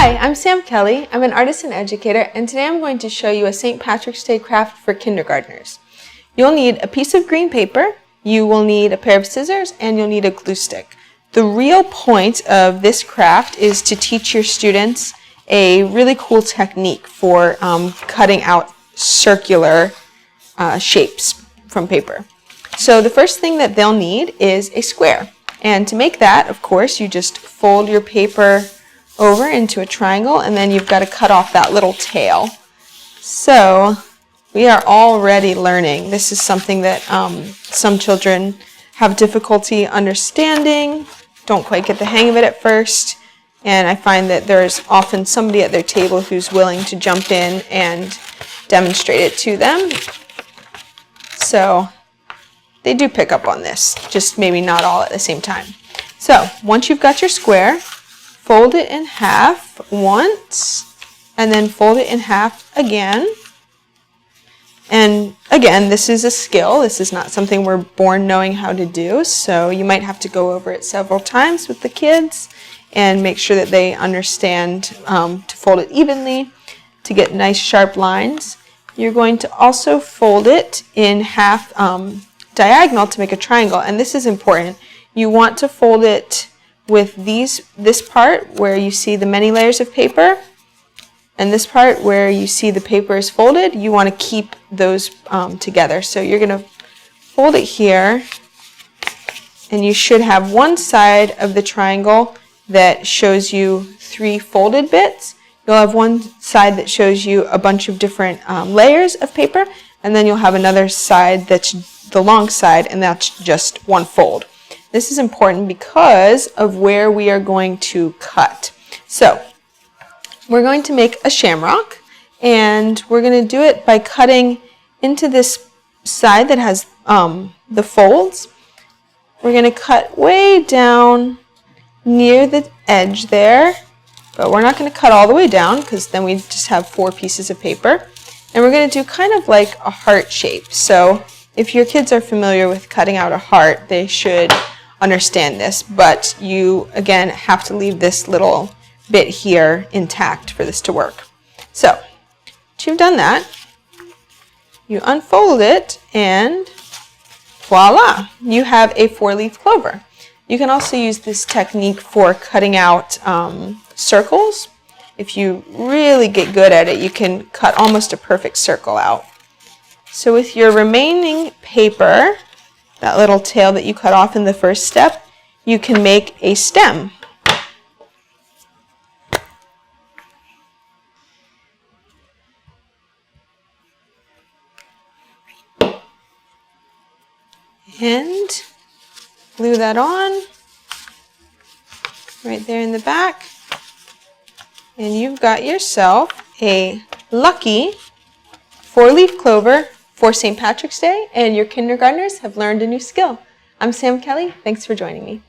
Hi, I'm Sam Kelly. I'm an artist and educator, and today I'm going to show you a St. Patrick's Day craft for kindergartners. You'll need a piece of green paper, you will need a pair of scissors, and you'll need a glue stick. The real point of this craft is to teach your students a really cool technique for cutting out circular shapes from paper. So the first thing that they'll need is a square. And to make that, of course, you just fold your paper over into a triangle, and then you've got to cut off that little tail. So we are already learning. This is something that some children have difficulty understanding, don't quite get the hang of it at first, and I find that there's often somebody at their table who's willing to jump in and demonstrate it to them. So they do pick up on this, just maybe not all at the same time. So once you've got your square, fold it in half once, and then fold it in half again. And again, this is a skill. This is not something we're born knowing how to do, so you might have to go over it several times with the kids and make sure that they understand to fold it evenly to get nice sharp lines. You're going to also fold it in half diagonal to make a triangle, and this is important. You want to fold it with this part where you see the many layers of paper, and this part where you see the paper is folded. You want to keep those together. So you're going to fold it here, and you should have one side of the triangle that shows you 3 folded bits. You'll have one side that shows you a bunch of different layers of paper, and then you'll have another side that's the long side, and that's just one fold. This is important because of where we are going to cut. So we're going to make a shamrock, and we're going to do it by cutting into this side that has the folds. We're going to cut way down near the edge there, but we're not going to cut all the way down because then we just have 4 pieces of paper. And we're going to do kind of like a heart shape. So if your kids are familiar with cutting out a heart, they should understand this, but you again have to leave this little bit here intact for this to work. So once you've done that, you unfold it, and voila, you have a 4-leaf clover. You can also use this technique for cutting out circles. If you really get good at it, you can cut almost a perfect circle out. So with your remaining paper, that little tail that you cut off in the first step, you can make a stem. And glue that on right there in the back. And you've got yourself a lucky 4-leaf clover for St. Patrick's Day, and your kindergartners have learned a new skill. I'm Sam Kelly. Thanks for joining me.